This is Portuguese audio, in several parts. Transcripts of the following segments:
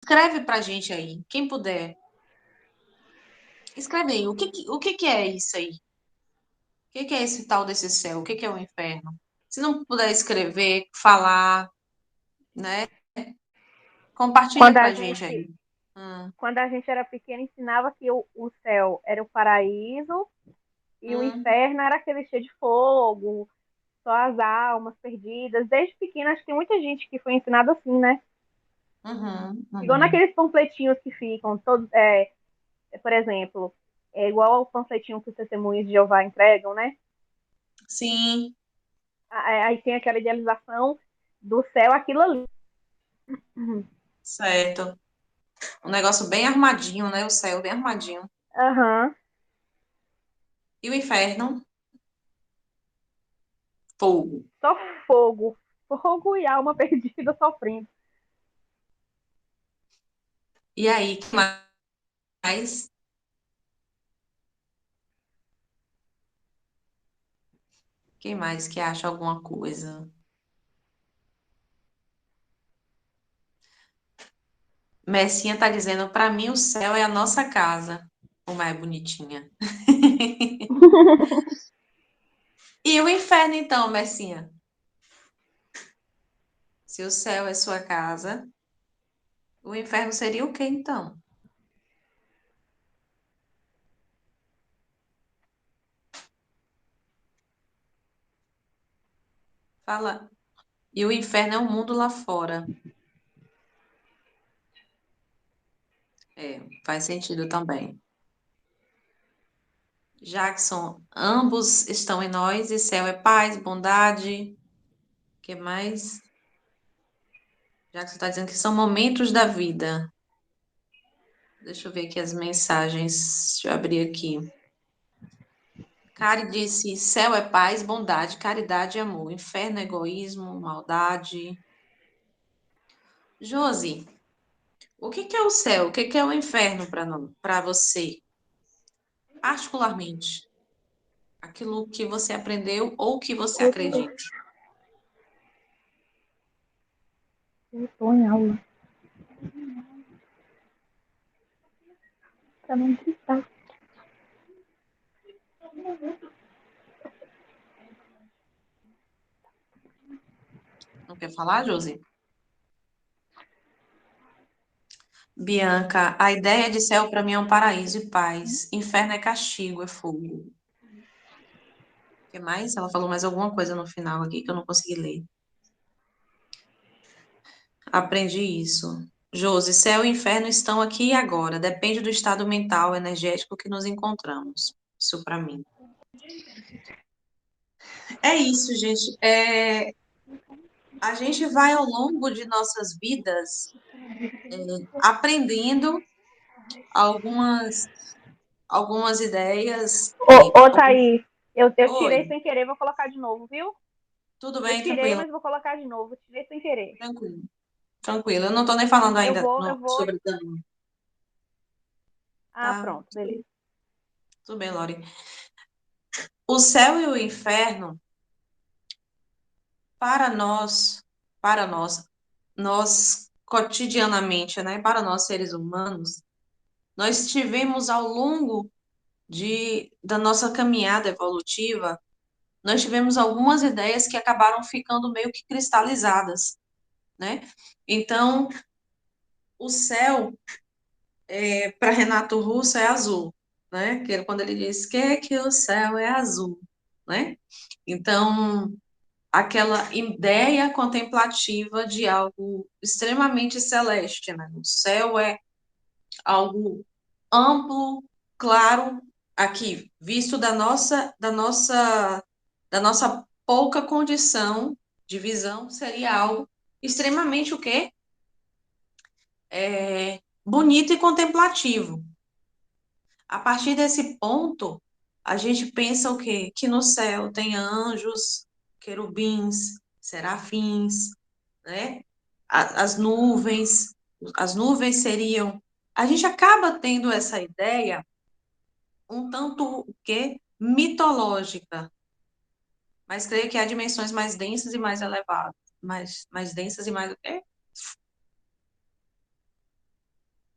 Escreve pra gente aí, quem puder. Escreve aí, o que que é isso aí? O que que é esse tal desse céu? O que que é o inferno? Se não puder escrever, falar, né? Compartilha Quando com a a gente gente, aí. Hum, quando a gente era pequena, ensinava que o céu era o paraíso e o hum, inferno era aquele cheio de fogo, só as almas perdidas. Desde pequena, acho que tem muita gente que foi ensinada assim, né? uhum, Igual uhum. naqueles panfletinhos que ficam, todos, por exemplo, é igual ao panfletinho que os testemunhos de Jeová entregam, né? Sim, Aí tem aquela idealização do céu, aquilo ali. Uhum. certo. Um negócio bem armadinho, né? O céu bem armadinho. Aham. E o inferno? Fogo. Só fogo. Fogo e alma perdida sofrendo. E aí, que mais? Quem mais que acha alguma coisa? Messinha tá dizendo, para mim o céu é a nossa casa. O mais bonitinha. E o inferno, então, Messinha? Se o céu é sua casa, o inferno seria o quê, então? Fala. E o inferno é o mundo lá fora. É, faz sentido também. Jackson, ambos estão em nós, e céu é paz, bondade. O que mais? Jackson está dizendo que são momentos da vida. Deixa eu ver aqui as mensagens. Deixa eu abrir aqui. Cari disse: céu é paz, bondade, caridade e amor. Inferno é egoísmo, maldade. Josi, o que que é o céu? O que que é o inferno para você, particularmente? Aquilo que você aprendeu ou que você acredita? Eu tô em aula. Pra não gritar. Não quer falar, Josi? Bianca, a ideia de céu para mim é um paraíso e paz. Inferno é castigo, é fogo. O que mais? Ela falou mais alguma coisa no final aqui que eu não consegui ler. Aprendi isso. Josi, céu e inferno estão aqui e agora. Depende do estado mental, energético que nos encontramos. Isso para mim. É isso, gente. A gente vai ao longo de nossas vidas aprendendo algumas, algumas ideias e Ô, Thaís, eu tirei oi, sem querer, vou colocar de novo, viu? tudo Eu bem, tirei, tranquilo, mas vou colocar de novo. Tirei sem querer. tranquilo, tranquilo. Eu não estou nem falando Eu ainda vou, eu vou. sobre dano, Ah, tá? pronto, beleza. Tudo bem, Lori. O céu e o inferno, para nós, nós cotidianamente, né? Para nós seres humanos, nós tivemos ao longo da nossa caminhada evolutiva, nós tivemos algumas ideias que acabaram ficando meio que cristalizadas, né? Então, o céu, para Renato Russo, é azul, né? Que quando ele diz que o céu é azul, né? Então, aquela ideia contemplativa de algo extremamente celeste, né? O céu é algo amplo, claro, aqui, visto da nossa pouca condição de visão, seria algo extremamente o quê? Bonito e contemplativo. A partir desse ponto, a gente pensa o quê? Que no céu tem anjos, querubins, serafins, né? As nuvens seriam. A gente acaba tendo essa ideia um tanto o quê? Mitológica, mas creio que há dimensões mais densas e mais elevadas, mais densas e mais o quê?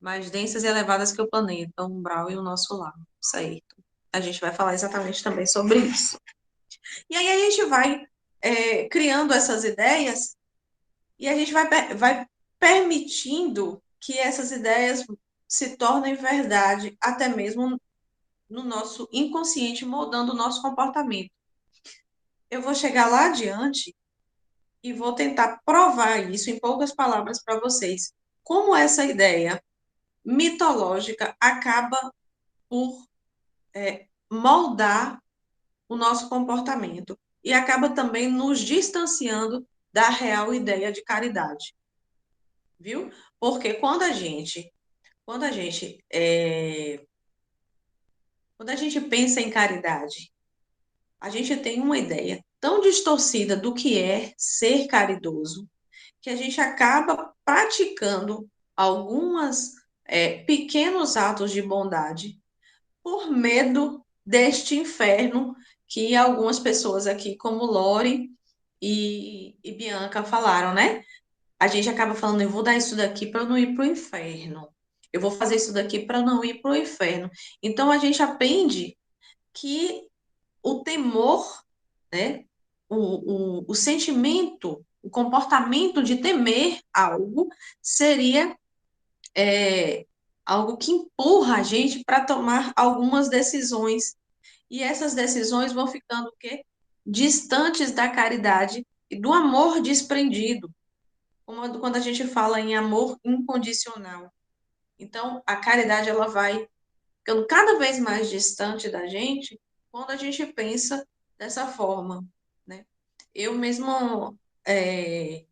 mais densas e elevadas que o planeta, o umbral e o nosso lar, certo? A gente vai falar exatamente também sobre isso. E aí a gente vai criando essas ideias e a gente vai permitindo que essas ideias se tornem verdade, até mesmo no nosso inconsciente, moldando o nosso comportamento. Eu vou chegar lá adiante e vou tentar provar isso em poucas palavras para vocês. Como essa ideia mitológica acaba por moldar o nosso comportamento e acaba também nos distanciando da real ideia de caridade, viu? Porque quando a gente, quando a gente pensa em caridade, a gente tem uma ideia tão distorcida do que é ser caridoso que a gente acaba praticando algumas pequenos atos de bondade por medo deste inferno que algumas pessoas aqui, como Lore e Bianca, falaram, né? A gente acaba falando, eu vou dar isso daqui para eu não ir para o inferno. Eu vou fazer isso daqui para não ir para o inferno. Então a gente aprende que o temor, né? O sentimento, o comportamento de temer algo seria algo que empurra a gente para tomar algumas decisões. E essas decisões vão ficando o quê? Distantes da caridade e do amor desprendido, como quando a gente fala em amor incondicional. Então, a caridade ela vai ficando cada vez mais distante da gente quando a gente pensa dessa forma, né? Eu mesmo é,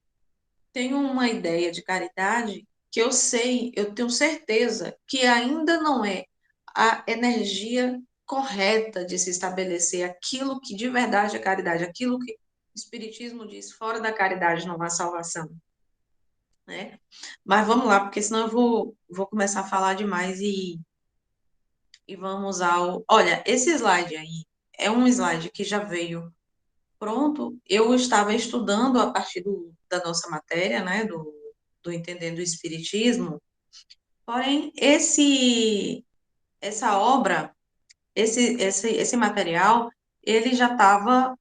tenho uma ideia de caridade que eu sei, eu tenho certeza que ainda não é a energia correta de se estabelecer aquilo que de verdade é caridade, aquilo que o Espiritismo diz, fora da caridade não há salvação, né? Mas vamos lá, porque senão vou começar a falar demais e vamos ao... Olha, esse slide aí é um slide que já veio pronto. Eu estava estudando a partir da nossa matéria, né, do Entendendo o Espiritismo, porém, essa obra, esse material, ele já estava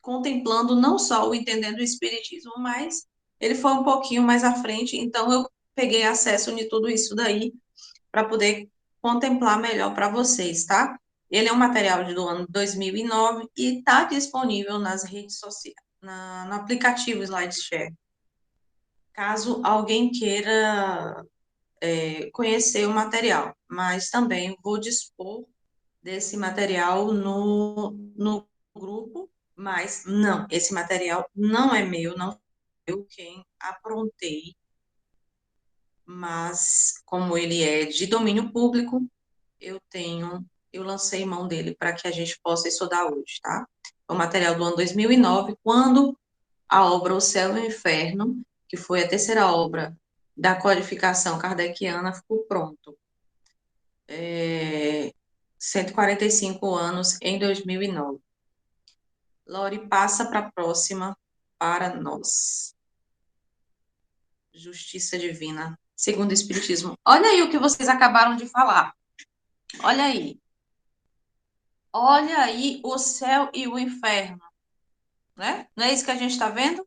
contemplando não só o Entendendo o Espiritismo, mas ele foi um pouquinho mais à frente, então eu peguei acesso de tudo isso daí para poder contemplar melhor para vocês, tá? Ele é um material do ano 2009 e está disponível nas redes sociais, no aplicativo SlideShare. Caso alguém queira conhecer o material, mas também vou dispor desse material no grupo, mas não, esse material não é meu, não eu quem aprontei, mas como ele é de domínio público, eu lancei mão dele para que a gente possa estudar hoje, tá? É o material do ano 2009, quando a obra O Céu e o Inferno, que foi a terceira obra da codificação kardeciana, ficou pronto. 145 anos em 2009. Lore, passa para a próxima para nós. Justiça divina, segundo o Espiritismo. Olha aí o que vocês acabaram de falar. Olha aí. Olha aí o céu e o inferno, né? Não é isso que a gente está vendo?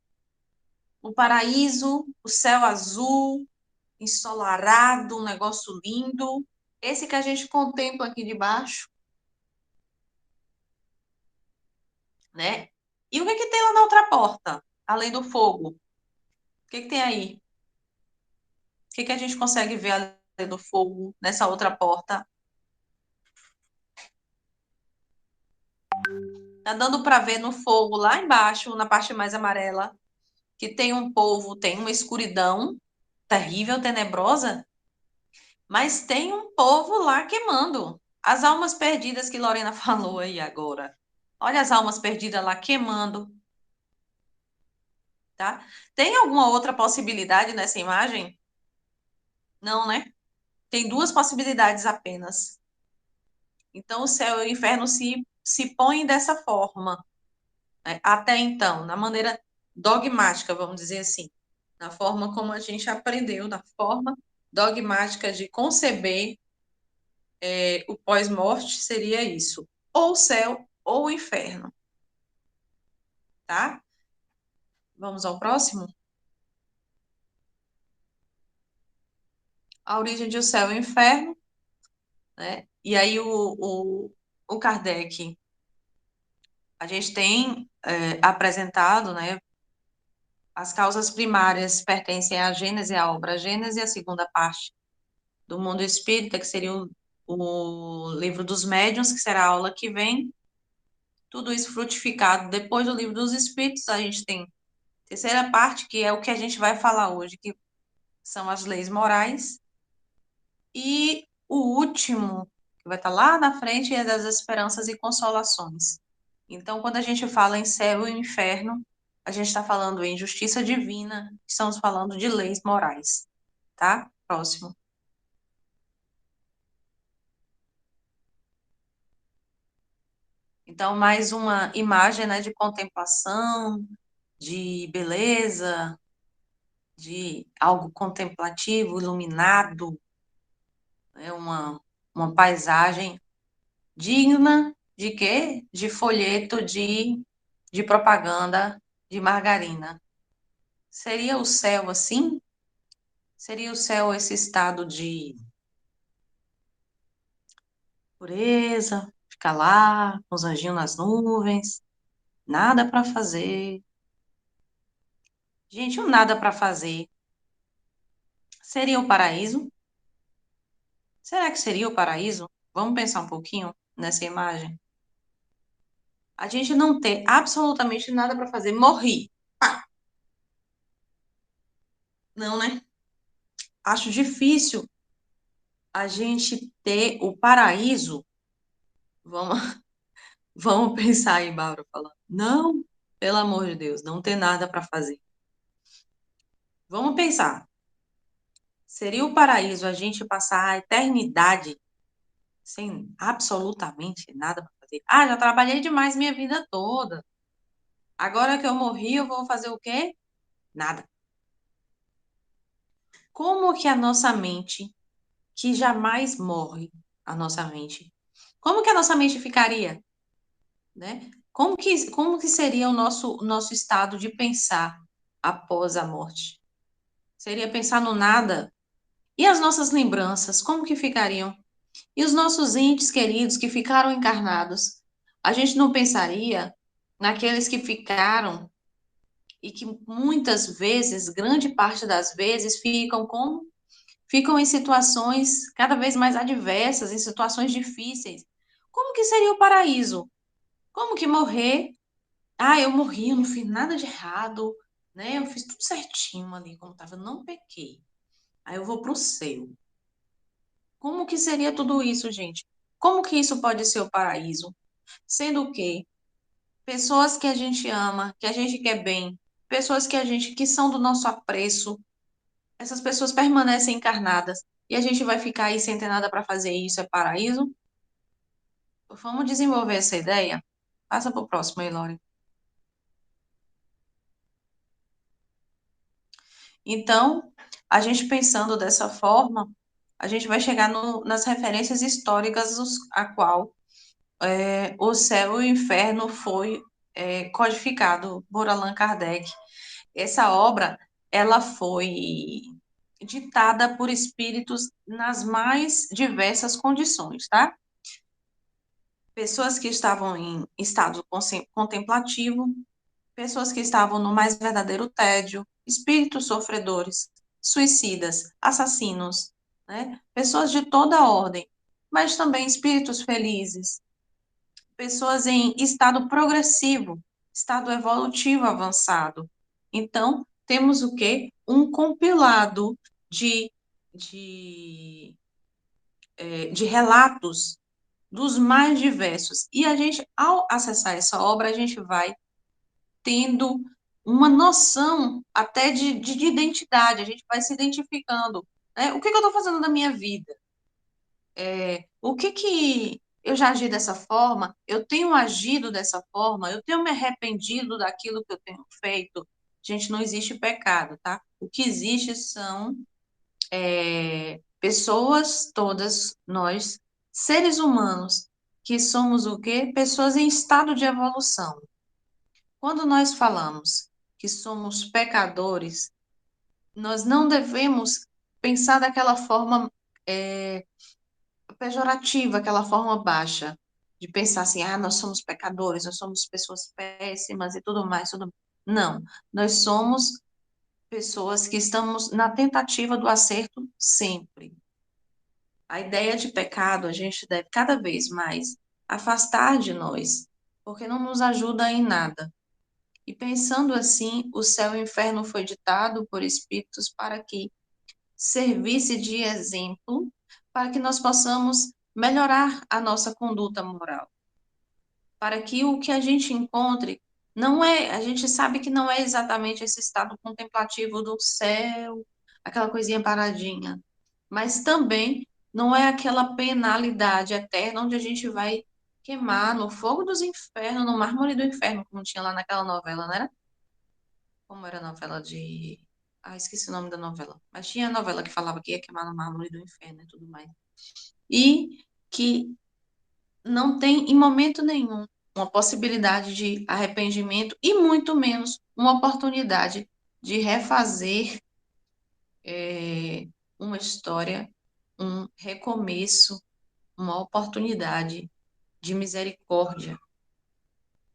O paraíso, o céu azul, ensolarado, um negócio lindo. Esse que a gente contempla aqui de baixo, né? E o que que tem lá na outra porta, além do fogo? O que que tem aí? O que que a gente consegue ver além do fogo nessa outra porta? Tá dando para ver no fogo lá embaixo, na parte mais amarela, que tem um polvo, tem uma escuridão terrível, tenebrosa, mas tem um povo lá queimando. As almas perdidas que Lorena falou aí agora. Olha as almas perdidas lá queimando, tá? Tem alguma outra possibilidade nessa imagem? Não, né? Tem duas possibilidades apenas. Então, o céu e o inferno se põem dessa forma, né? Até então, na maneira dogmática, vamos dizer assim, na forma como a gente aprendeu, da forma dogmática de conceber o pós-morte seria isso, ou céu ou inferno, tá? Vamos ao próximo? A origem de o céu e o inferno, né? E aí o Kardec, a gente tem apresentado, né? As causas primárias pertencem à Gênese, à obra Gênese, e a segunda parte do mundo espírita, que seria o livro dos médiuns, que será a aula que vem. Tudo isso frutificado. Depois do livro dos espíritos, a gente tem a terceira parte, que é o que a gente vai falar hoje, que são as leis morais. E o último, que vai estar lá na frente, é das esperanças e consolações. Então, quando a gente fala em céu e inferno, a gente está falando em justiça divina, estamos falando de leis morais, tá? Próximo. Então, mais uma imagem, né, de contemplação, de beleza, de algo contemplativo, iluminado, né, uma paisagem digna de quê? De folheto de propaganda de margarina. Seria o céu assim? Seria o céu esse estado de pureza, ficar lá com os anjinhos nas nuvens, nada para fazer. Gente, um nada para fazer. Seria o paraíso? Será que seria o paraíso? Vamos pensar um pouquinho nessa imagem. A gente não ter absolutamente nada para fazer, morrer. Não, né? Acho difícil a gente ter o paraíso. Vamos, vamos pensar aí, Bárbara falando. Não, pelo amor de Deus, não ter nada para fazer. Vamos pensar. Seria o paraíso a gente passar a eternidade sem absolutamente nada para fazer? Ah, já trabalhei demais minha vida toda. Agora que eu morri, eu vou fazer o quê? Nada. Como que a nossa mente, que jamais morre, a nossa mente, como que a nossa mente ficaria, né? Como que seria o nosso estado de pensar após a morte? Seria pensar no nada? E as nossas lembranças, como que ficariam? E os nossos entes queridos que ficaram encarnados? A gente não pensaria naqueles que ficaram e que muitas vezes, grande parte das vezes, ficam em situações cada vez mais adversas, em situações difíceis. Como que seria o paraíso? Como que morrer? Ah, eu morri, eu não fiz nada de errado, né? Eu fiz tudo certinho ali, como estava, eu não pequei. Aí eu vou para o céu. Como que seria tudo isso, gente? Como que isso pode ser o paraíso? Sendo que pessoas que a gente ama, que a gente quer bem, pessoas que são do nosso apreço, essas pessoas permanecem encarnadas e a gente vai ficar aí sem ter nada para fazer e isso é paraíso? Vamos desenvolver essa ideia? Passa para o próximo aí, Lore. Então, a gente pensando dessa forma, a gente vai chegar nas referências históricas a qual o céu e o inferno foi codificado por Allan Kardec. Essa obra, ela foi ditada por espíritos nas mais diversas condições, tá? Pessoas que estavam em estado contemplativo, pessoas que estavam no mais verdadeiro tédio, espíritos sofredores, suicidas, assassinos, né? Pessoas de toda ordem, mas também espíritos felizes, pessoas em estado progressivo, estado evolutivo avançado. Então, temos o quê? Um compilado de, de, de relatos dos mais diversos. E a gente, ao acessar essa obra, a gente vai tendo uma noção até de identidade, a gente vai se identificando. Né? O que eu estou fazendo na minha vida? O que eu já agi dessa forma? Eu tenho agido dessa forma? Eu tenho me arrependido daquilo que eu tenho feito? Gente, não existe pecado, tá? O que existe são pessoas, todas nós, seres humanos, que somos o quê? Pessoas em estado de evolução. Quando nós falamos que somos pecadores, nós não devemos pensar daquela forma é, pejorativa, aquela forma baixa, de pensar assim, ah, nós somos pecadores, nós somos pessoas péssimas e tudo mais, tudo. Não, nós somos pessoas que estamos na tentativa do acerto sempre. A ideia de pecado a gente deve cada vez mais afastar de nós, porque não nos ajuda em nada. E pensando assim, o céu e o inferno foi ditado por espíritos para que servisse de exemplo, para que nós possamos melhorar a nossa conduta moral, para que o que a gente encontre não é, a gente sabe que não é exatamente esse estado contemplativo do céu, aquela coisinha paradinha, mas também não é aquela penalidade eterna onde a gente vai queimar no fogo dos infernos, no mármore do inferno, como tinha lá naquela novela, né? Como era a novela de. Ah, esqueci o nome da novela. Mas tinha a novela que falava que ia queimar no mármore do inferno e tudo mais. E que não tem, em momento nenhum, uma possibilidade de arrependimento e muito menos uma oportunidade de refazer uma história, um recomeço, uma oportunidade de misericórdia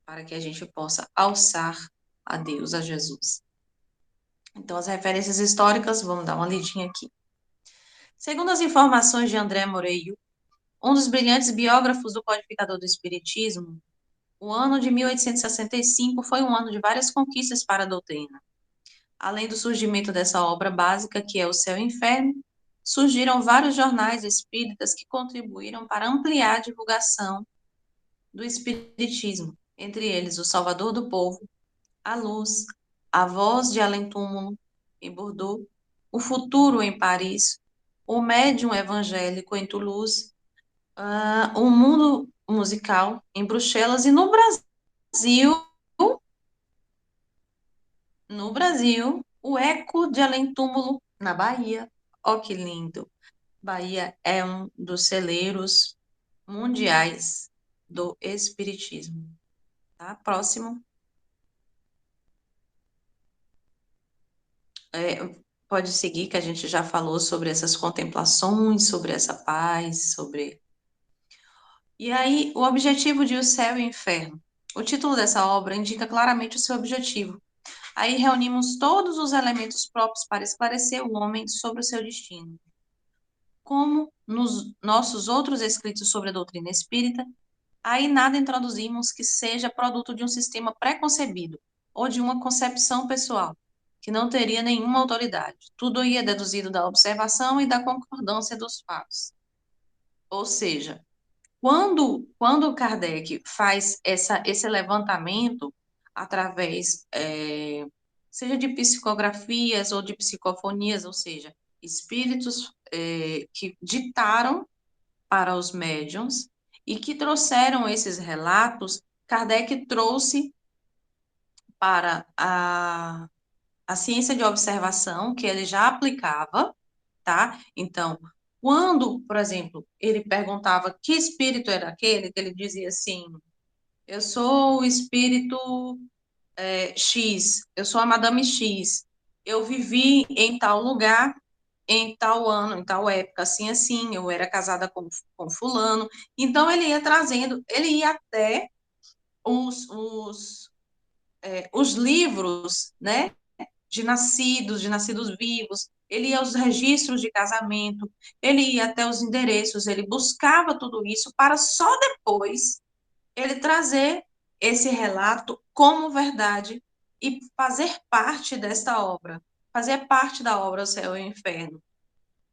para que a gente possa alçar a Deus, a Jesus. Então, as referências históricas, vamos dar uma lidinha aqui. Segundo as informações de André Moreira, um dos brilhantes biógrafos do codificador do Espiritismo, o ano de 1865 foi um ano de várias conquistas para a doutrina. Além do surgimento dessa obra básica, que é O Céu e o Inferno, surgiram vários jornais espíritas que contribuíram para ampliar a divulgação do Espiritismo, entre eles O Salvador do Povo, A Luz, A Voz de Além-Túmulo, em Bordeaux, O Futuro em Paris, O Médium Evangélico em Toulouse, O Mundo Musical em Bruxelas e Brasil, no Brasil, o Eco de Além-Túmulo na Bahia. Ó, que lindo! Bahia é um dos celeiros mundiais do Espiritismo. Tá? Próximo. É, pode seguir, que a gente já falou sobre essas contemplações, sobre essa paz, sobre. E aí, o objetivo de O Céu e o Inferno. O título dessa obra indica claramente o seu objetivo. Aí reunimos todos os elementos próprios para esclarecer o homem sobre o seu destino. Como nos nossos outros escritos sobre a doutrina espírita, aí nada introduzimos que seja produto de um sistema preconcebido ou de uma concepção pessoal, que não teria nenhuma autoridade. Tudo ia deduzido da observação e da concordância dos fatos. Ou seja, quando Kardec faz esse levantamento através, seja de psicografias ou de psicofonias, ou seja, espíritos que ditaram para os médiums e que trouxeram esses relatos, Kardec trouxe para a ciência de observação, que ele já aplicava, tá? Então, quando, por exemplo, ele perguntava que espírito era aquele, que ele dizia assim, eu sou o espírito X, eu sou a Madame X, eu vivi em tal lugar, em tal ano, em tal época, assim, assim, eu era casada com fulano. Então, ele ia trazendo, ele ia até os livros, né, de nascidos vivos, ele ia aos registros de casamento, ele ia até os endereços, ele buscava tudo isso para só depois ele trazer esse relato como verdade e fazer parte desta obra, fazer parte da obra O Céu e o Inferno,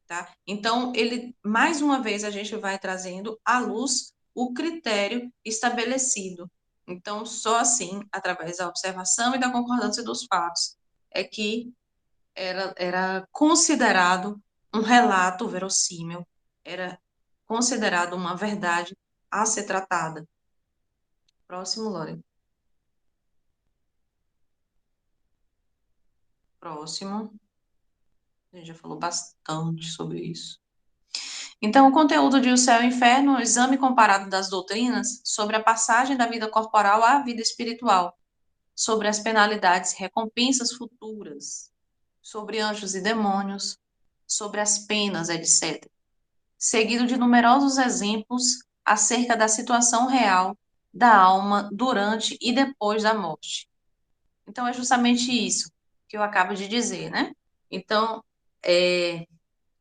tá? Então, ele, mais uma vez, a gente vai trazendo à luz o critério estabelecido. Então, só assim, através da observação e da concordância dos fatos, é que era considerado um relato verossímil, era considerado uma verdade a ser tratada. Próximo, Lore. Próximo. A gente já falou bastante sobre isso. Então, o conteúdo de O Céu e o Inferno, o exame comparado das doutrinas sobre a passagem da vida corporal à vida espiritual, sobre as penalidades e recompensas futuras, sobre anjos e demônios, sobre as penas, etc. Seguido de numerosos exemplos acerca da situação real da alma durante e depois da morte. Então, é justamente isso que eu acabo de dizer, né? Então,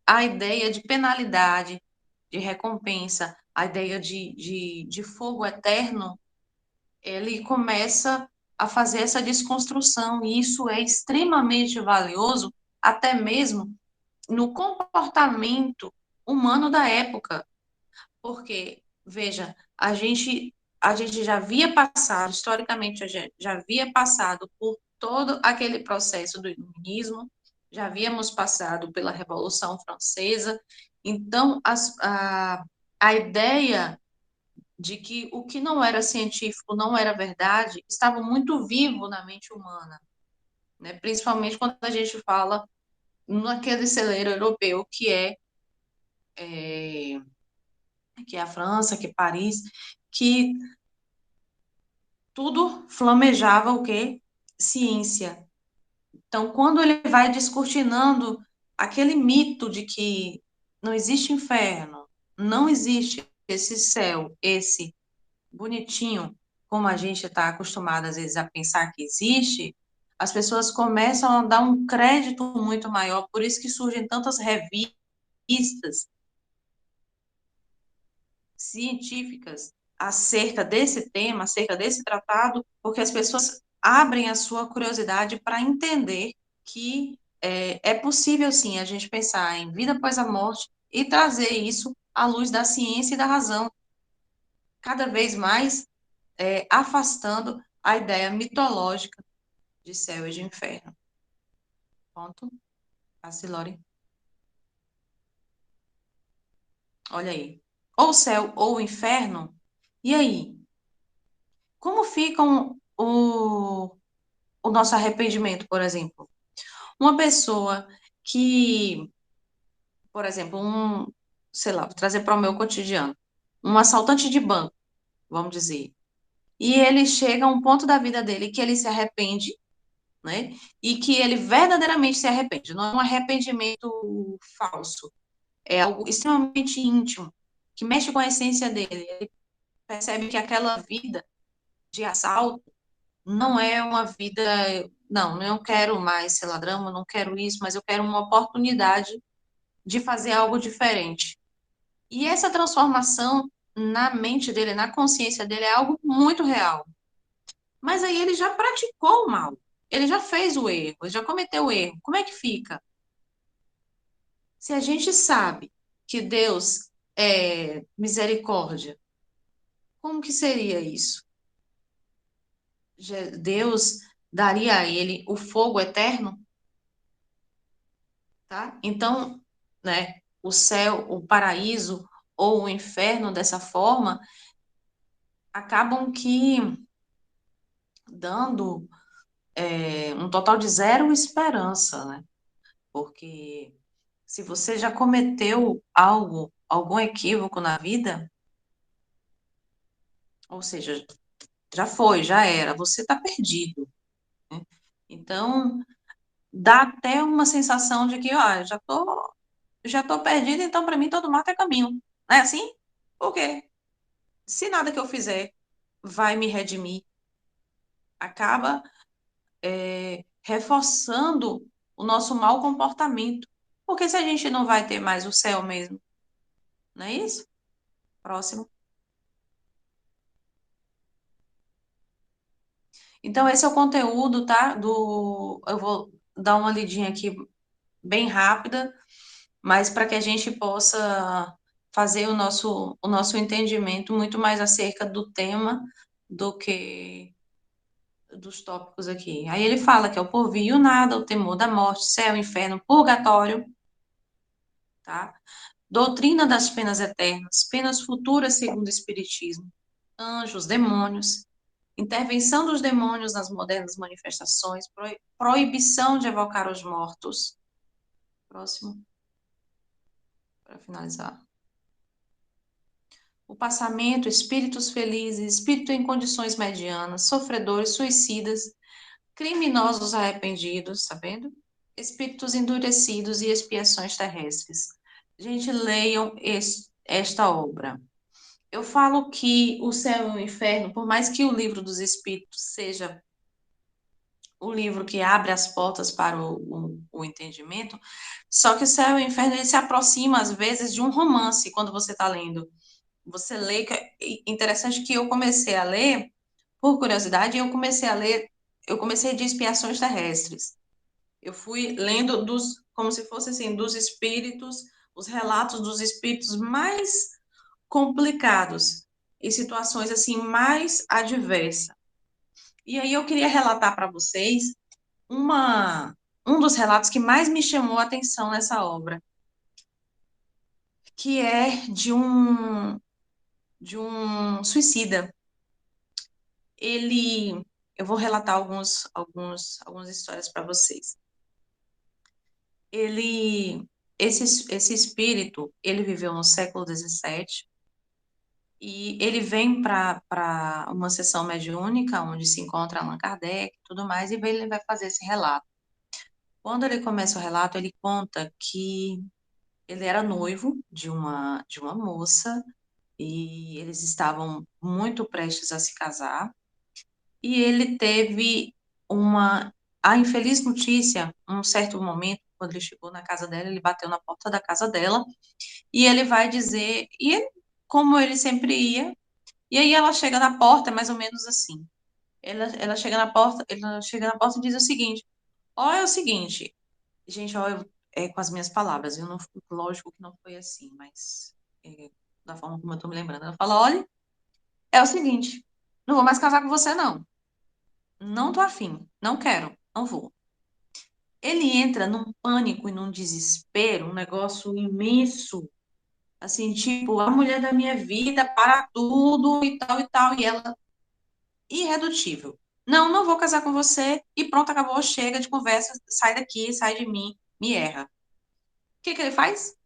a ideia de penalidade, de recompensa, a ideia de fogo eterno, ele começa a fazer essa desconstrução, e isso é extremamente valioso, até mesmo no comportamento humano da época, porque, veja, a gente já havia passado, historicamente, a gente já havia passado por todo aquele processo do iluminismo, já havíamos passado pela Revolução Francesa, então a ideia de que o que não era científico não era verdade estava muito vivo na mente humana, né? Principalmente quando a gente fala naquele celeiro europeu que é a França, que é Paris, que tudo flamejava o quê? Ciência. Então, quando ele vai descortinando aquele mito de que não existe inferno, não existe esse céu, esse bonitinho, como a gente está acostumado às vezes a pensar que existe, as pessoas começam a dar um crédito muito maior, por isso que surgem tantas revistas científicas acerca desse tema, acerca desse tratado, porque as pessoas abrem a sua curiosidade para entender que é possível, sim, a gente pensar em vida após a morte e trazer isso à luz da ciência e da razão, cada vez mais afastando a ideia mitológica de céu e de inferno. Ponto. Silori. Olha aí. Ou céu ou o inferno. E aí? Como ficam o nosso arrependimento, por exemplo? Uma pessoa que, por exemplo, sei lá, vou trazer para o meu cotidiano, um assaltante de banco, vamos dizer, e ele chega a um ponto da vida dele que ele se arrepende, né? E que ele verdadeiramente se arrepende, não é um arrependimento falso, é algo extremamente íntimo, que mexe com a essência dele. Ele percebe que aquela vida de assalto não é uma vida, não, eu não quero mais ser ladrão, eu não quero isso, mas eu quero uma oportunidade de fazer algo diferente. E essa transformação na mente dele, na consciência dele, é algo muito real. Mas aí ele já praticou o mal, ele já fez o erro, ele já cometeu o erro. Como é que fica? Se a gente sabe que Deus é misericórdia, como que seria isso? Deus daria a ele o fogo eterno? Tá? Então, né, o céu, o paraíso ou o inferno dessa forma acabam que dando um total de zero esperança, né? Porque se você já cometeu algo, algum equívoco na vida, ou seja, já foi, já era, você está perdido, né? Então, dá até uma sensação de que, ó, já tô perdido, então para mim todo mato é caminho. Não é assim? Por quê? Se nada que eu fizer vai me redimir, acaba reforçando o nosso mau comportamento. Porque se a gente não vai ter mais o céu mesmo, não é isso? Próximo. Então, esse é o conteúdo, tá? Eu vou dar uma lidinha aqui bem rápida, mas para que a gente possa fazer o nosso entendimento muito mais acerca do tema do que dos tópicos aqui. Aí ele fala que é o porvir e o nada, o temor da morte, céu, inferno, purgatório, tá? Doutrina das penas eternas, penas futuras segundo o Espiritismo, anjos, demônios, intervenção dos demônios nas modernas manifestações, proibição de evocar os mortos, Próximo, para finalizar. O passamento, espíritos felizes, espírito em condições medianas, sofredores, suicidas, criminosos arrependidos, tá vendo? Espíritos endurecidos e expiações terrestres. Gente, leiam esta obra. Eu falo que o céu e o inferno, por mais que o livro dos espíritos seja o livro que abre as portas para o entendimento, só que o céu e o inferno ele se aproxima às vezes de um romance quando você está lendo. Você lê, interessante que eu comecei a ler, por curiosidade, eu comecei de expiações terrestres. Eu fui lendo como se fosse assim, dos espíritos, os relatos dos espíritos mais complicados e situações assim mais adversas. E aí eu queria relatar para vocês um dos relatos que mais me chamou a atenção nessa obra, que é de um suicida. Eu vou relatar algumas histórias para vocês. Ele, esse espírito, ele viveu no século XVII e ele vem para uma sessão mediúnica onde se encontra Allan Kardec e tudo mais, e ele vai fazer esse relato. Quando ele começa o relato, ele conta que ele era noivo de uma moça e eles estavam muito prestes a se casar. E ele teve a infeliz notícia, um certo momento, quando ele chegou na casa dela, ele bateu na porta da casa dela, e ele vai dizer, como ele sempre ia, e aí ela chega na porta, mais ou menos assim. Ela chega na porta e diz o seguinte: ó, é o seguinte, gente, ó, com as minhas palavras, eu não, lógico que não foi assim, mas da forma como eu tô me lembrando, ela fala: olha, é o seguinte, não vou mais casar com você, não. Não tô afim, não quero, não vou. Ele entra num pânico e num desespero, um negócio imenso, assim, tipo, a mulher da minha vida, para tudo e tal, e ela, irredutível. Não, não vou casar com você, e pronto, acabou, chega de conversa, sai daqui, sai de mim, me erra. O que que ele faz?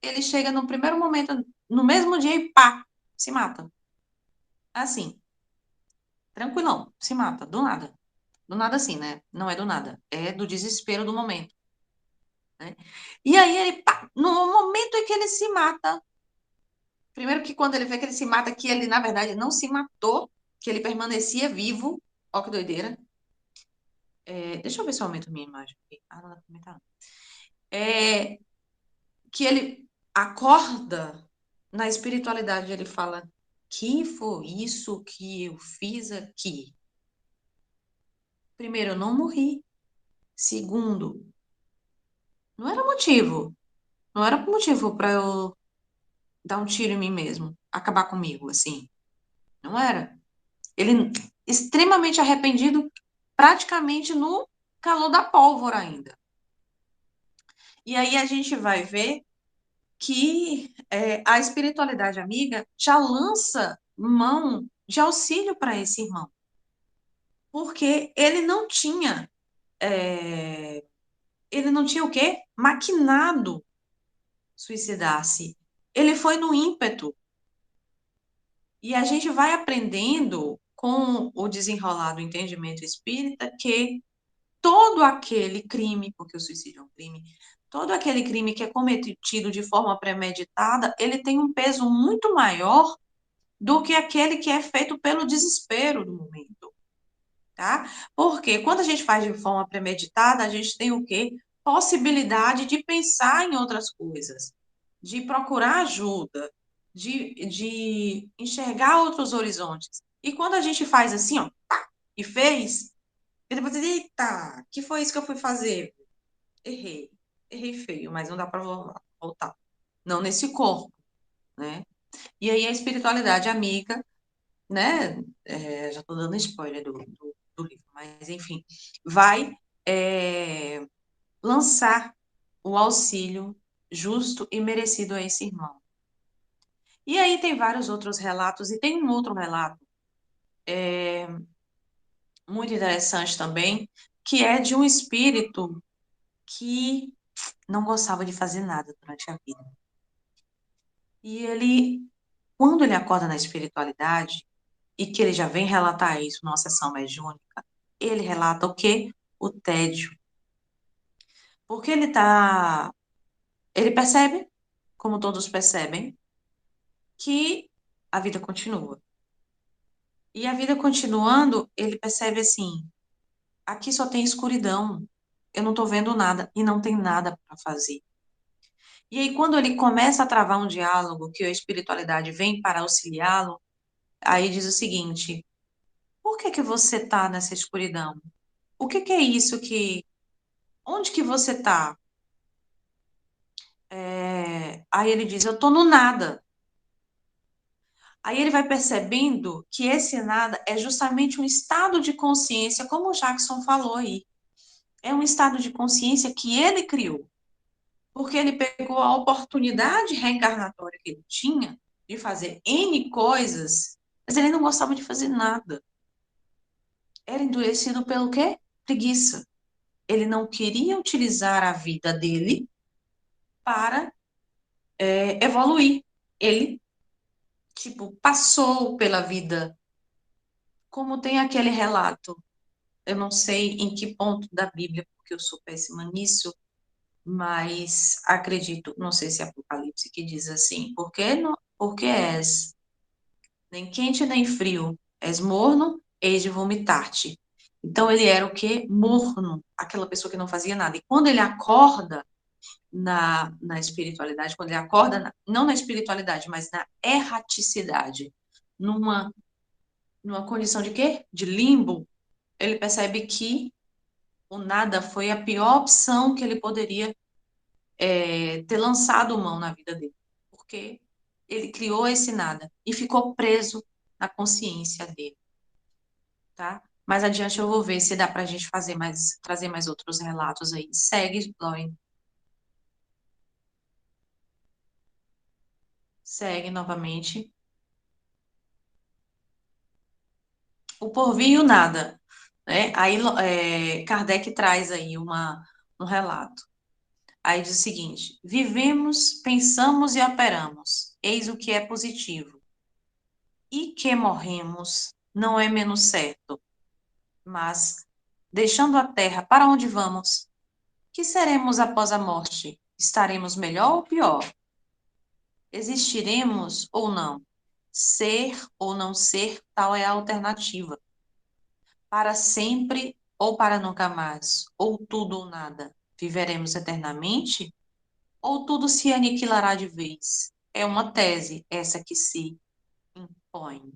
Ele chega no primeiro momento, no mesmo dia, e pá, se mata. Assim, tranquilão, se mata, do nada. Do nada assim, né? Não é do nada, é do desespero do momento. Né? E aí ele, pá, no momento em que ele se mata, primeiro que quando ele vê que ele se mata, que ele na verdade não se matou, que ele permanecia vivo, ó que doideira. Deixa eu ver se eu aumento minha imagem aqui. Ah, não dá pra aumentar. Que ele acorda na espiritualidade, ele fala: que foi isso que eu fiz aqui? Primeiro, eu não morri. Segundo, não era motivo. Não era motivo para eu dar um tiro em mim mesmo, acabar comigo, assim. Não era. Ele extremamente arrependido, praticamente no calor da pólvora ainda. E aí a gente vai ver que a espiritualidade amiga já lança mão de auxílio para esse irmão, porque ele não tinha o quê? Maquinado suicidar-se. Ele foi no ímpeto. E a gente vai aprendendo com o desenrolar do entendimento espírita que todo aquele crime, porque o suicídio é um crime, todo aquele crime que é cometido de forma premeditada, ele tem um peso muito maior do que aquele que é feito pelo desespero do momento, tá? Porque quando a gente faz de forma premeditada, a gente tem o quê? Possibilidade de pensar em outras coisas, de procurar ajuda, de enxergar outros horizontes. E quando a gente faz assim, ó, pá, e fez, e depois, eita, que foi isso que eu fui fazer? Errei. Errei feio, mas não dá para voltar. Não nesse corpo, né? E aí a espiritualidade amiga, né? Já estou dando spoiler do livro, mas enfim, vai é, lançar o auxílio justo e merecido a esse irmão. E aí tem vários outros relatos, e tem um outro relato muito interessante também, que é de um espírito que não gostava de fazer nada durante a vida. E ele, quando ele acorda na espiritualidade, e que ele já vem relatar isso numa sessão mediúnica, ele relata o quê? O tédio. Porque ele percebe, como todos percebem, que a vida continua. E a vida continuando, ele percebe assim, aqui só tem escuridão, eu não estou vendo nada e não tem nada para fazer. E aí, quando ele começa a travar um diálogo, que a espiritualidade vem para auxiliá-lo, aí diz o seguinte: por que que você está nessa escuridão? O que que é isso que. Onde que você está? Aí ele diz: eu estou no nada. Aí ele vai percebendo que esse nada é justamente um estado de consciência, como o Jackson falou aí. É um estado de consciência que ele criou. Porque ele pegou a oportunidade reencarnatória que ele tinha de fazer N coisas, mas ele não gostava de fazer nada. Era endurecido pelo quê? Preguiça. Ele não queria utilizar a vida dele para evoluir. Ele, tipo, passou pela vida, como tem aquele relato. Eu não sei em que ponto da Bíblia, porque eu sou péssima nisso, mas acredito, não sei se é Apocalipse que diz assim, porque és nem quente nem frio, és morno, hei de vomitar-te. Então ele era o quê? Morno, aquela pessoa que não fazia nada. E quando ele acorda na espiritualidade, quando ele acorda, não na espiritualidade, mas na erraticidade, numa, numa condição de quê? De limbo, ele percebe que o nada foi a pior opção que ele poderia ter lançado mão na vida dele, porque ele criou esse nada e ficou preso na consciência dele, tá? Mais adiante eu vou ver se dá para a gente trazer mais outros relatos aí. Segue, Lauren. Segue novamente. O porvir e o nada, né? Aí Kardec traz aí um relato. Aí diz o seguinte: vivemos, pensamos e operamos. Eis o que é positivo. E que morremos não é menos certo. Mas, deixando a terra, para onde vamos? Que seremos após a morte? Estaremos melhor ou pior? Existiremos ou não? Ser ou não ser, tal é a alternativa. Para sempre ou para nunca mais? Ou tudo ou nada? Viveremos eternamente? Ou tudo se aniquilará de vez? É uma tese, essa que se impõe,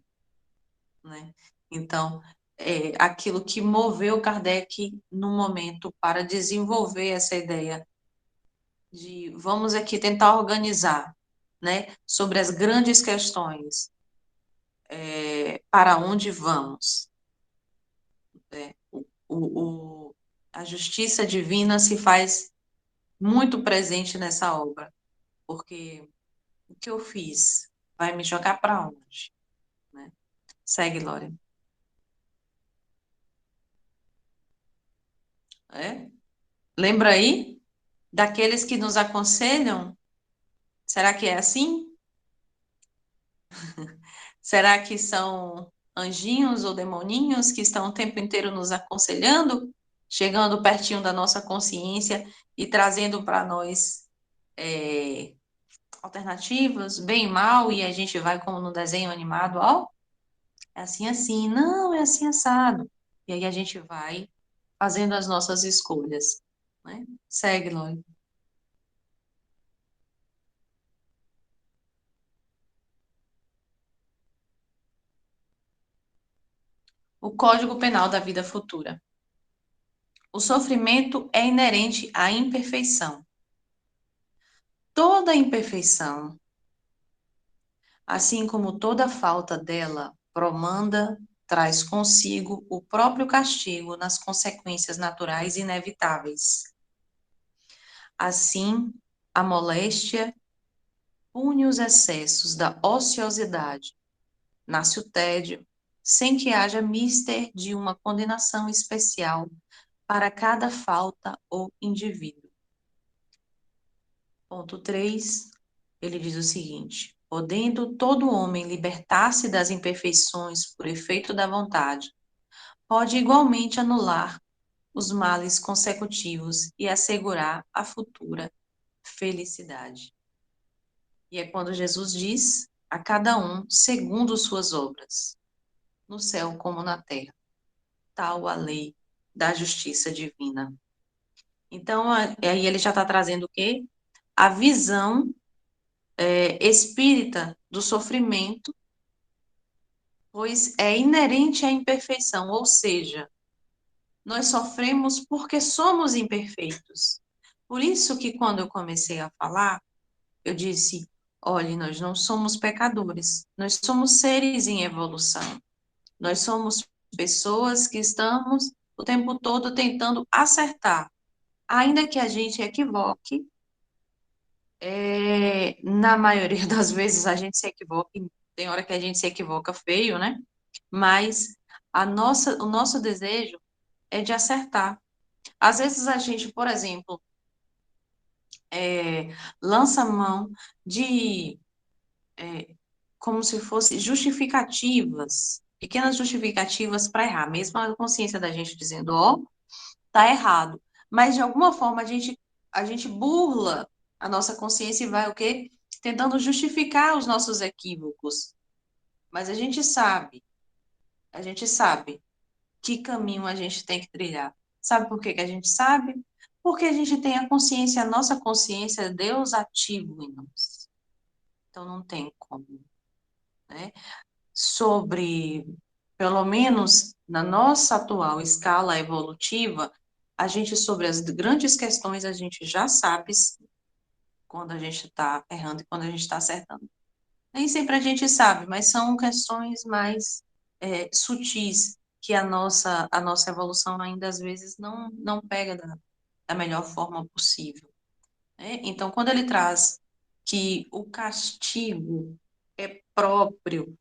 né? Então, aquilo que moveu Kardec no momento para desenvolver essa ideia de vamos aqui tentar organizar, né, sobre as grandes questões, para onde vamos, né? A justiça divina se faz muito presente nessa obra, porque o que eu fiz vai me jogar para onde, né? Segue, Lore. É? Lembra aí daqueles que nos aconselham? Será que é assim? Será que são anjinhos ou demoninhos que estão o tempo inteiro nos aconselhando, chegando pertinho da nossa consciência e trazendo para nós é, alternativas, bem e mal, e a gente vai como no desenho animado, ó, é assim assim, não, é assim assado. E aí a gente vai fazendo as nossas escolhas, né? Segue, Loi. O Código Penal da Vida Futura. O sofrimento é inerente à imperfeição. Toda imperfeição, assim como toda falta dela, promanda, traz consigo o próprio castigo nas consequências naturais inevitáveis. Assim, a moléstia pune os excessos da ociosidade, nasce o tédio, sem que haja mister de uma condenação especial para cada falta ou indivíduo. Ponto 3, ele diz o seguinte: podendo todo homem libertar-se das imperfeições por efeito da vontade, pode igualmente anular os males consecutivos e assegurar a futura felicidade. E é quando Jesus diz a cada um segundo suas obras, no céu como na terra, tal a lei da justiça divina. Então, aí ele já está trazendo o quê? A visão espírita do sofrimento, pois é inerente à imperfeição, ou seja, nós sofremos porque somos imperfeitos. Por isso que quando eu comecei a falar, eu disse, olhe, nós não somos pecadores, nós somos seres em evolução. Nós somos pessoas que estamos o tempo todo tentando acertar. Ainda que a gente equivoque, na maioria das vezes a gente se equivoca, e tem hora que a gente se equivoca feio, né? Mas o nosso desejo é de acertar. Às vezes a gente, por exemplo, lança mão de como se fosse justificativas, pequenas justificativas para errar, mesmo a consciência da gente dizendo, ó, tá errado. Mas de alguma forma a gente burla a nossa consciência e vai o quê? Tentando justificar os nossos equívocos. Mas a gente sabe que caminho a gente tem que trilhar. Sabe por que que a gente sabe? Porque a gente tem a consciência, a nossa consciência, é Deus ativo em nós. Então não tem como, né? Sobre, pelo menos na nossa atual escala evolutiva, a gente, sobre as grandes questões, a gente já sabe quando a gente está errando e quando a gente está acertando. Nem sempre a gente sabe, mas são questões mais sutis que a nossa evolução ainda às vezes não pega da melhor forma possível, né? Então, quando ele traz que o castigo é próprio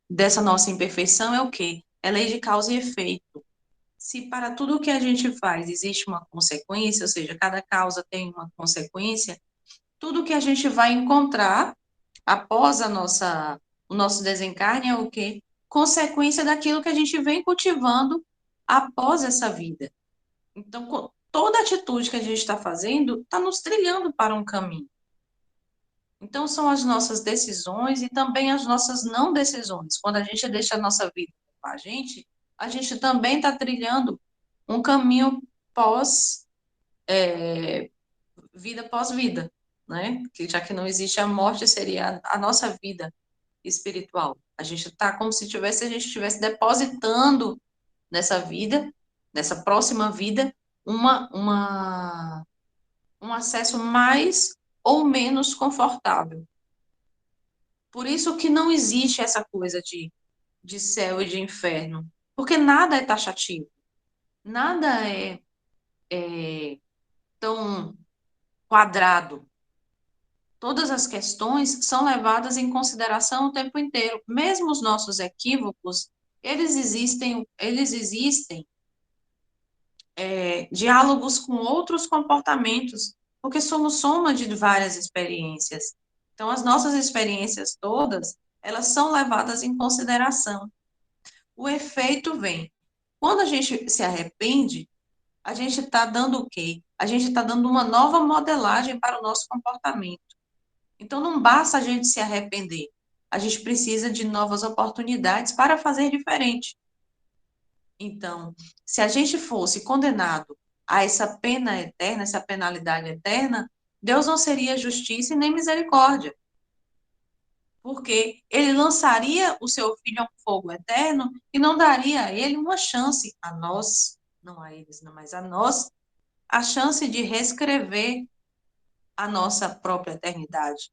dessa nossa imperfeição, é o quê? É lei de causa e efeito. Se para tudo o que a gente faz existe uma consequência, ou seja, cada causa tem uma consequência, tudo que a gente vai encontrar após o nosso desencarne é o quê? Consequência daquilo que a gente vem cultivando após essa vida. Então, toda atitude que a gente está fazendo está nos trilhando para um caminho. Então, são as nossas decisões e também as nossas não decisões. Quando a gente deixa a nossa vida com a gente também está trilhando um caminho pós, vida pós-vida, né? Que já que não existe a morte, seria a nossa vida espiritual. A gente está como se a gente estivesse depositando nessa vida, nessa próxima vida, um acesso mais ou menos confortável. Por isso que não existe essa coisa de céu e de inferno, porque nada é taxativo, nada é tão quadrado. Todas as questões são levadas em consideração o tempo inteiro, mesmo os nossos equívocos, eles existem diálogos com outros comportamentos, porque somos soma de várias experiências. Então, as nossas experiências todas, elas são levadas em consideração. O efeito vem. Quando a gente se arrepende, a gente está dando o quê? A gente está dando uma nova modelagem para o nosso comportamento. Então, não basta a gente se arrepender. A gente precisa de novas oportunidades para fazer diferente. Então, se a gente fosse condenado a essa pena eterna, essa penalidade eterna, Deus não seria justiça e nem misericórdia, porque ele lançaria o seu filho ao fogo eterno e não daria a ele uma chance, a nós, não a eles, não, mas a nós, a chance de reescrever a nossa própria eternidade.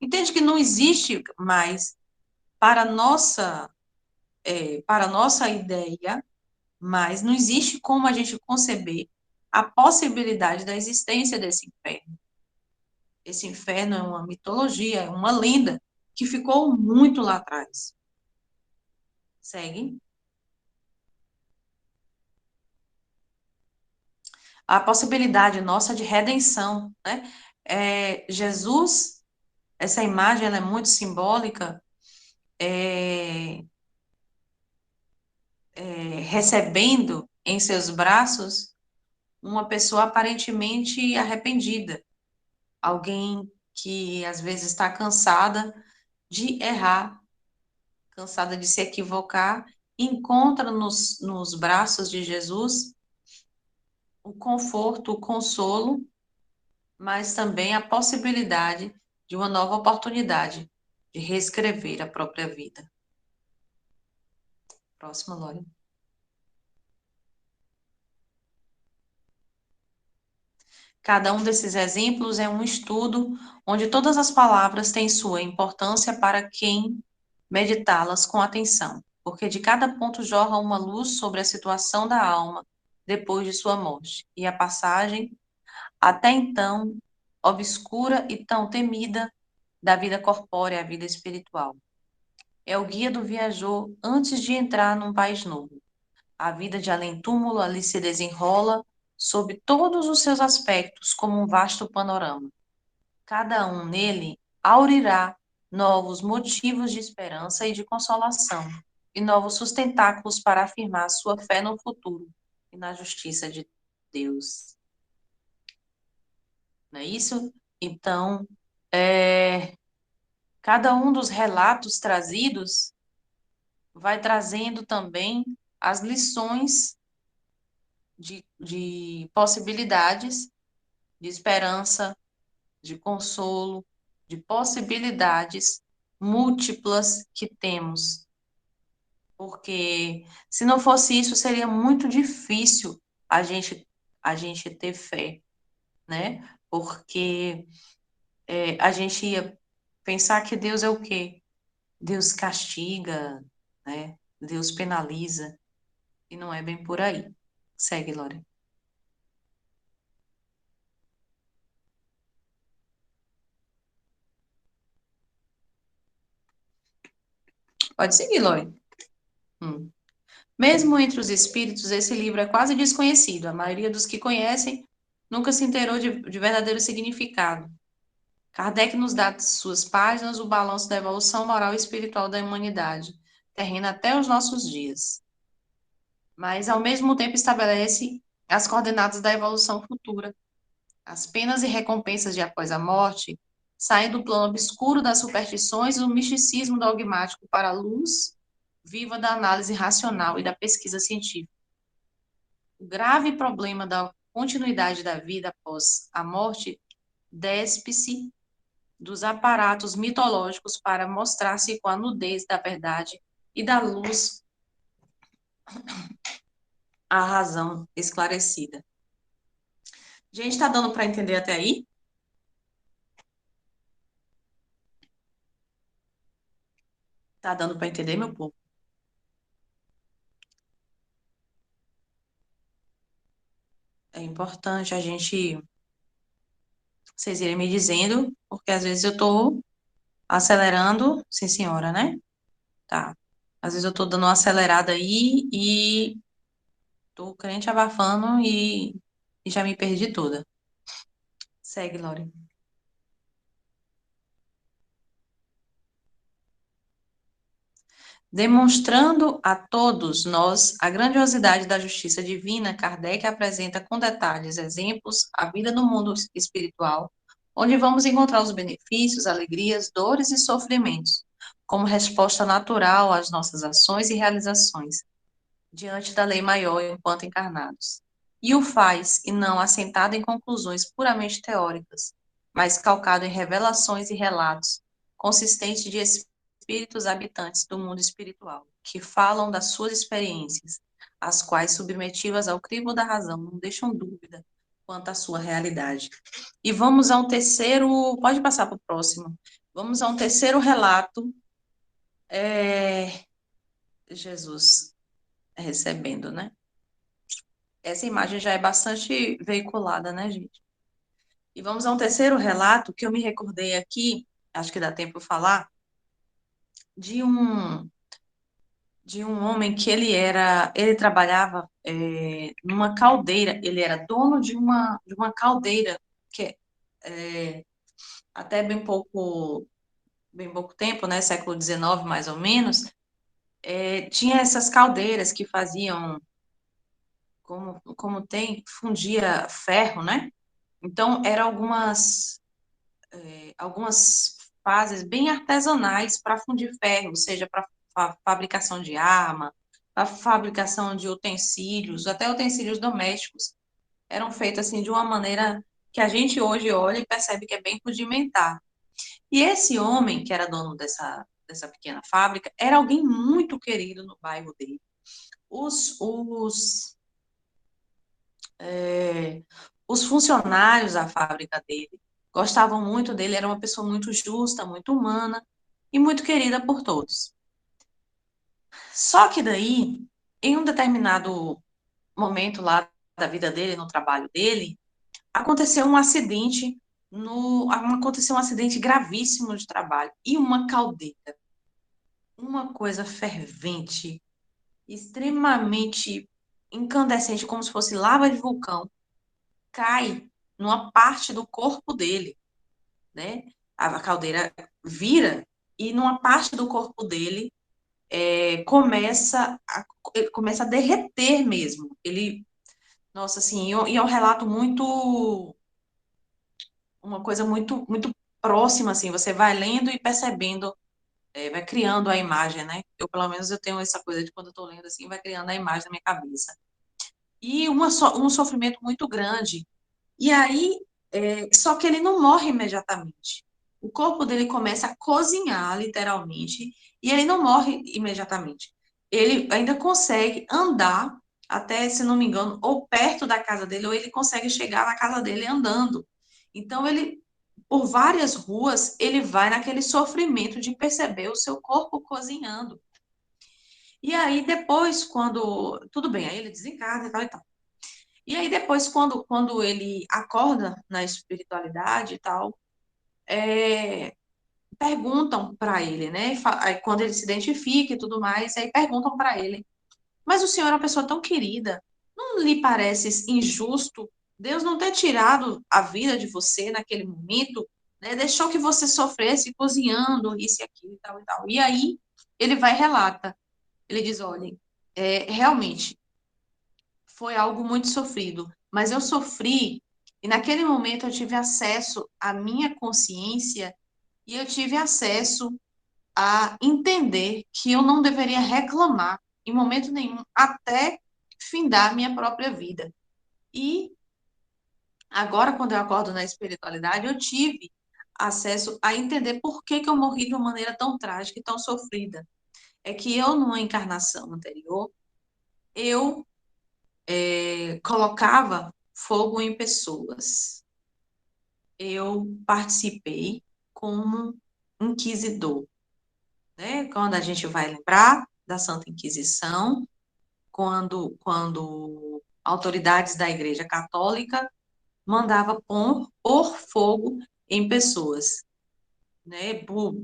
Entende que não existe mais para nossa ideia, mas não existe como a gente conceber a possibilidade da existência desse inferno. Esse inferno é uma mitologia, é uma lenda que ficou muito lá atrás. Segue. a possibilidade nossa de redenção, né? Jesus, essa imagem, ela é muito simbólica, é, recebendo em seus braços uma pessoa aparentemente arrependida, alguém que às vezes está cansada de errar, cansada de se equivocar, encontra nos braços de Jesus o conforto, o consolo, mas também a possibilidade de uma nova oportunidade de reescrever a própria vida. Próxima, Lore. Cada um desses exemplos é um estudo onde todas as palavras têm sua importância para quem meditá-las com atenção, porque de cada ponto jorra uma luz sobre a situação da alma depois de sua morte, e a passagem, até então obscura e tão temida, da vida corpórea à vida espiritual. É o guia do viajor antes de entrar num país novo. A vida de além-túmulo ali se desenrola sob todos os seus aspectos como um vasto panorama. Cada um nele aurirá novos motivos de esperança e de consolação, e novos sustentáculos para afirmar sua fé no futuro e na justiça de Deus. Não é isso? Então, cada um dos relatos trazidos vai trazendo também as lições de possibilidades, de esperança, de consolo, de possibilidades múltiplas que temos. Porque se não fosse isso, seria muito difícil a gente, a gente ter fé, né? Porque a gente ia pensar que Deus é o quê? Deus castiga, né? Deus penaliza, e não é bem por aí. Segue, Lore. Pode seguir, Lore. Hum. Mesmo entre os espíritos, esse livro é quase desconhecido. A maioria dos que conhecem nunca se inteirou de verdadeiro significado. Kardec nos dá de suas páginas o balanço da evolução moral e espiritual da humanidade, terrena até os nossos dias. Mas, ao mesmo tempo, estabelece as coordenadas da evolução futura. As penas e recompensas de após a morte saem do plano obscuro das superstições e do misticismo dogmático para a luz viva da análise racional e da pesquisa científica. O grave problema da continuidade da vida após a morte despe-se dos aparatos mitológicos para mostrar-se com a nudez da verdade e da luz à razão esclarecida. Gente, está dando para entender até aí? Tá dando para entender, meu povo? É importante a gente, vocês irem me dizendo, porque às vezes eu estou acelerando, sim senhora, né? Tá. Às vezes eu estou dando uma acelerada aí e tô crente abafando e já me perdi toda. Segue, Lore. Demonstrando a todos nós a grandiosidade da justiça divina, Kardec apresenta com detalhes exemplos a vida no mundo espiritual, onde vamos encontrar os benefícios, alegrias, dores e sofrimentos, como resposta natural às nossas ações e realizações, diante da lei maior enquanto encarnados. E o faz, e não assentado em conclusões puramente teóricas, mas calcado em revelações e relatos, consistentes de espíritos habitantes do mundo espiritual, que falam das suas experiências, as quais, submetidas ao crivo da razão, não deixam dúvida quanto à sua realidade. E vamos a um terceiro, pode passar para o próximo, vamos a um terceiro relato, Jesus recebendo, né? Essa imagem já é bastante veiculada, né, gente? E vamos a um terceiro relato que eu me recordei aqui, acho que dá tempo de falar, de de um homem que ele trabalhava numa caldeira, ele era dono de uma caldeira, que é, até bem pouco tempo, né, século XIX mais ou menos, tinha essas caldeiras que faziam, como tem, fundia ferro, né? Então, eram algumas fases bem artesanais para fundir ferro, seja para fabricação de arma, para fabricação de utensílios, até utensílios domésticos, eram feitos assim de uma maneira que a gente hoje olha e percebe que é bem rudimentar. E esse homem, que era dono dessa pequena fábrica, era alguém muito querido no bairro dele. Os, os, é, os funcionários da fábrica dele gostavam muito dele, era uma pessoa muito justa, muito humana e muito querida por todos. Só que daí, em um determinado momento lá da vida dele, no trabalho dele, aconteceu um acidente aconteceu um acidente gravíssimo de trabalho e uma caldeira, uma coisa fervente, extremamente incandescente, como se fosse lava de vulcão, cai numa parte do corpo dele, né? A caldeira vira e numa parte do corpo dele começa a derreter mesmo. Nossa, assim, e é um relato uma coisa muito próxima, assim, você vai lendo e percebendo, vai criando a imagem, né? Pelo menos, eu tenho essa coisa de quando eu tô lendo, assim, vai criando a imagem na minha cabeça. E um sofrimento muito grande. E aí, só que ele não morre imediatamente. O corpo dele começa a cozinhar, literalmente, e ele não morre imediatamente. Ele ainda consegue andar até, se não me engano, ou perto da casa dele, ou ele consegue chegar na casa dele andando. Então, por várias ruas, ele vai naquele sofrimento de perceber o seu corpo cozinhando. E aí, depois, quando. Tudo bem, aí ele desencarna e tal e tal. E aí depois, quando ele acorda na espiritualidade e tal, é, perguntam para ele, né? Aí, quando ele se identifica e tudo mais, aí perguntam para ele: mas o senhor é uma pessoa tão querida, não lhe parece injusto Deus não ter tirado a vida de você naquele momento, né? Deixou que você sofresse cozinhando isso e aquilo e tal e tal. E aí ele vai e relata, ele diz: olha, realmente foi algo muito sofrido, mas eu sofri e naquele momento eu tive acesso à minha consciência e eu tive acesso a entender que eu não deveria reclamar em momento nenhum até findar a minha própria vida. E agora, quando eu acordo na espiritualidade, eu tive acesso a entender por que eu morri de uma maneira tão trágica e tão sofrida. É que eu, numa encarnação anterior, eu colocava fogo em pessoas. Eu participei como inquisidor, né? Quando a gente vai lembrar da Santa Inquisição, quando autoridades da Igreja Católica mandava pôr fogo em pessoas, né? Por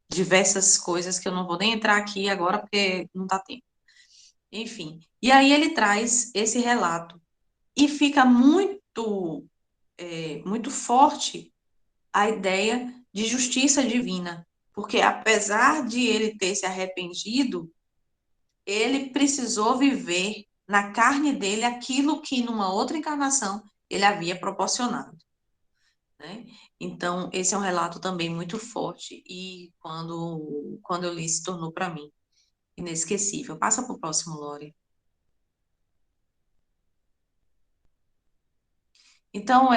diversas coisas que eu não vou nem entrar aqui agora porque não dá tempo. Enfim, e aí ele traz esse relato e fica muito forte a ideia de justiça divina, porque apesar de ele ter se arrependido, ele precisou viver na carne dele aquilo que numa outra encarnação ele havia proporcionado, né? Então, esse é um relato também muito forte e quando eu li se tornou para mim inesquecível. Passa para o próximo, Lore. Então,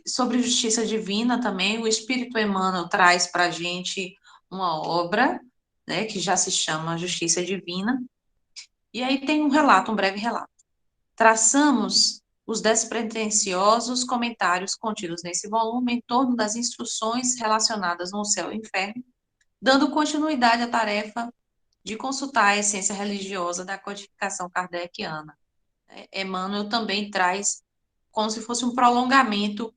sobre justiça divina também, o Espírito Emmanuel traz para a gente uma obra, né, que já se chama Justiça Divina, e aí tem um relato, um breve relato. Traçamos os despretensiosos comentários contidos nesse volume em torno das instruções relacionadas no céu e inferno, dando continuidade à tarefa de consultar a essência religiosa da codificação kardeciana. Emmanuel também traz como se fosse um prolongamento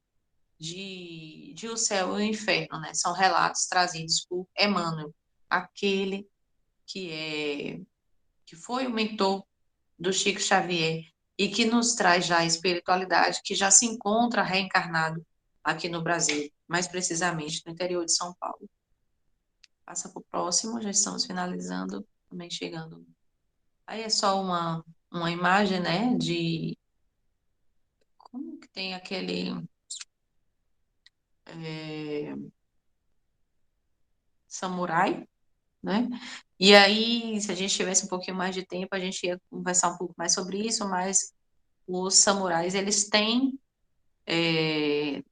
de O Céu e o Inferno, né? São relatos trazidos por Emmanuel, aquele que que foi o mentor do Chico Xavier e que nos traz já a espiritualidade, que já se encontra reencarnado aqui no Brasil, mais precisamente no interior de São Paulo. Passa para o próximo, já estamos finalizando, também chegando. Aí é só uma imagem, né, de como que tem aquele é, samurai, né? E aí, se a gente tivesse um pouquinho mais de tempo, a gente ia conversar um pouco mais sobre isso, mas os samurais, eles têm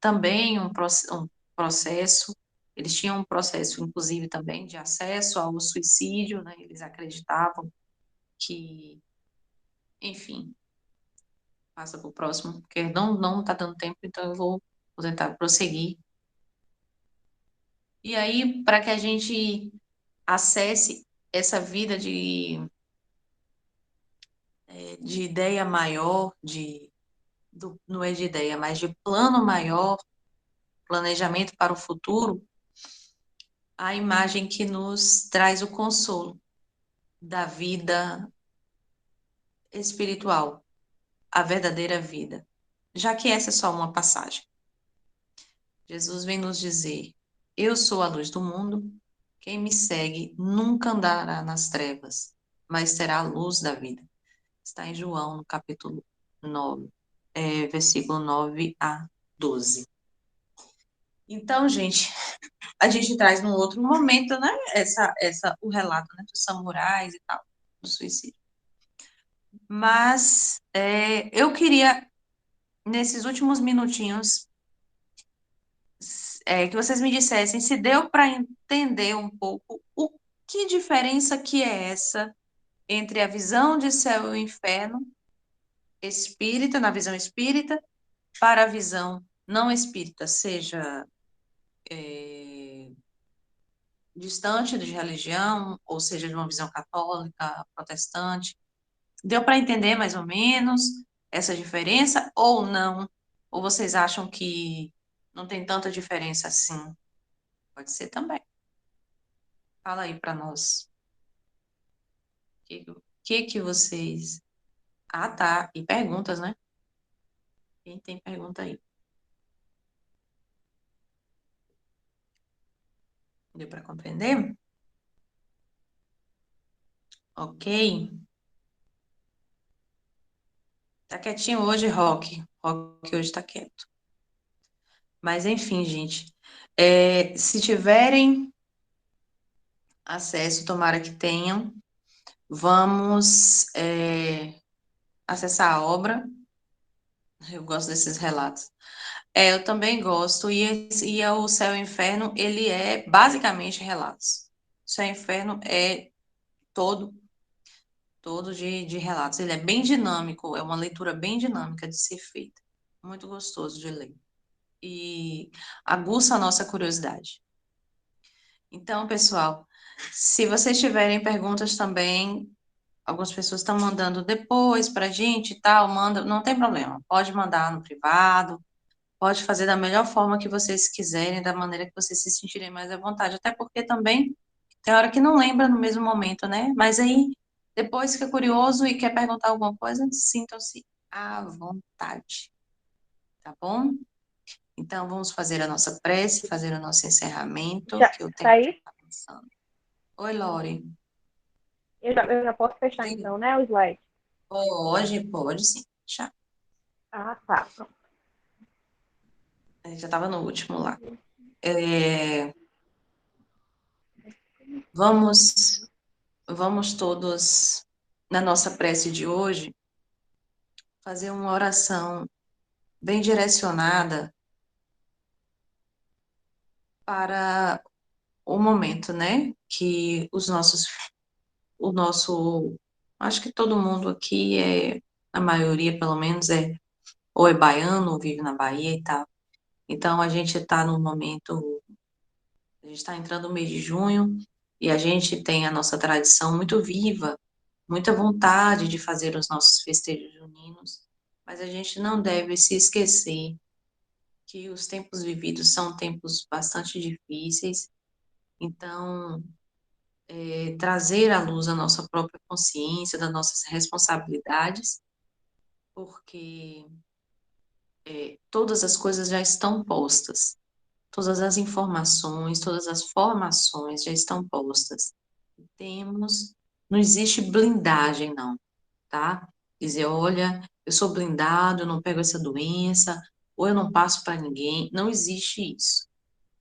também um processo, eles tinham um processo, inclusive, também de acesso ao suicídio, né? Eles acreditavam que, enfim, passa para o próximo, porque não está dando tempo, então vou tentar prosseguir. E aí, para que a gente acesse essa vida de ideia maior, não é de ideia, mas de plano maior, planejamento para o futuro, a imagem que nos traz o consolo da vida espiritual, a verdadeira vida, já que essa é só uma passagem. Jesus vem nos dizer: eu sou a luz do mundo, quem me segue nunca andará nas trevas, mas terá a luz da vida. Está em João, no capítulo 9, versículo 9 a 12. Então, gente, a gente traz num outro momento, né, o relato, né, dos samurais e tal, do suicídio. Mas eu queria, nesses últimos minutinhos, que vocês me dissessem se deu para entender um pouco o que diferença que é essa entre a visão de céu e inferno espírita, na visão espírita, para a visão não espírita, seja distante de religião, ou seja, de uma visão católica, protestante. Deu para entender mais ou menos essa diferença ou não? Ou vocês acham que não tem tanta diferença assim? Pode ser também. Fala aí para nós. O que vocês. Ah, tá. E perguntas, né? Quem tem pergunta aí? Deu para compreender? Ok. Tá quietinho hoje, Rock. Rock hoje tá quieto. Mas enfim, gente. Se tiverem acesso, tomara que tenham, vamos acessar a obra. Eu gosto desses relatos. Eu também gosto. E o Céu e o Inferno, ele é basicamente relatos. O Céu e o Inferno é todo, todo de relatos. Ele é bem dinâmico, é uma leitura bem dinâmica de ser feita. Muito gostoso de ler. E aguça a nossa curiosidade. Então, pessoal, se vocês tiverem perguntas também, algumas pessoas estão mandando depois para a gente e tal, manda, não tem problema. Pode mandar no privado, pode fazer da melhor forma que vocês quiserem, da maneira que vocês se sentirem mais à vontade. Até porque também tem hora que não lembra no mesmo momento, né? Mas aí, depois fica curioso e quer perguntar alguma coisa, sintam-se à vontade, tá bom? Então, vamos fazer a nossa prece, fazer o nosso encerramento, Já, que o tempo já saí? está passando. Oi, Lore. Eu já posso fechar Diga. então, né, o slide? Pode sim. Já. Ah, tá. Pronto. Já estava no último lá. É, vamos, vamos todos, na nossa prece de hoje, fazer uma oração bem direcionada para o momento, né? Que o nosso, acho que todo mundo aqui a maioria pelo menos ou é baiano, ou vive na Bahia e tal. Então a gente está num momento, a gente está entrando no mês de junho e a gente tem a nossa tradição muito viva, muita vontade de fazer os nossos festejos juninos, mas a gente não deve se esquecer que os tempos vividos são tempos bastante difíceis. Então, trazer à luz a nossa própria consciência, das nossas responsabilidades, porque todas as coisas já estão postas, todas as informações, todas as formações já estão postas. Temos, não existe blindagem, não, tá? Dizer, olha, eu sou blindado, eu não pego essa doença, ou eu não passo para ninguém, não existe isso.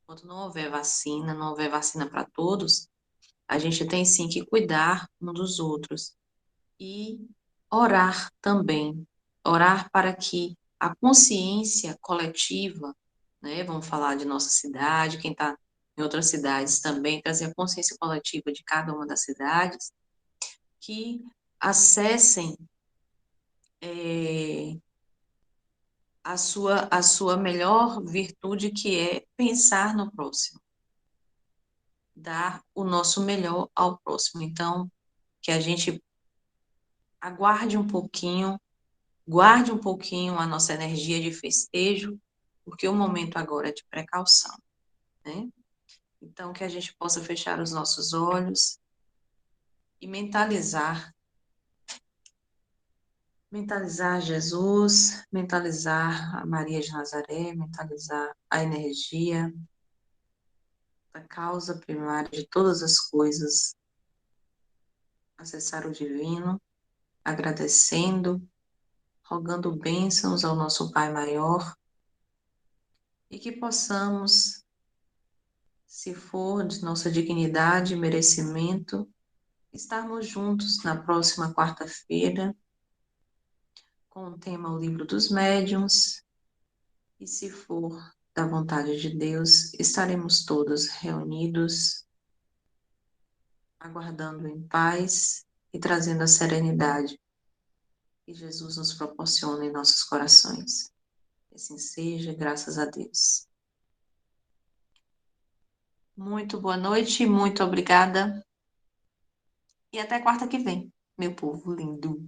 Enquanto não houver vacina para todos, a gente tem sim que cuidar um dos outros e orar também, orar para que a consciência coletiva, né, vamos falar de nossa cidade, quem está em outras cidades também, trazer a consciência coletiva de cada uma das cidades, que acessem a sua melhor virtude, que é pensar no próximo, dar o nosso melhor ao próximo. Então, que a gente aguarde um pouquinho, guarde um pouquinho a nossa energia de festejo, porque o momento agora é de precaução, né? Então, que a gente possa fechar os nossos olhos e mentalizar Jesus, mentalizar a Maria de Nazaré, mentalizar a energia, a causa primária de todas as coisas, acessar o divino, agradecendo, rogando bênçãos ao nosso Pai maior e que possamos, se for de nossa dignidade e merecimento, estarmos juntos na próxima quarta-feira com o tema O Livro dos Médiuns, e se for da vontade de Deus, estaremos todos reunidos, aguardando em paz e trazendo a serenidade que Jesus nos proporciona em nossos corações. Que assim seja, graças a Deus. Muito boa noite, muito obrigada e até quarta que vem, meu povo lindo.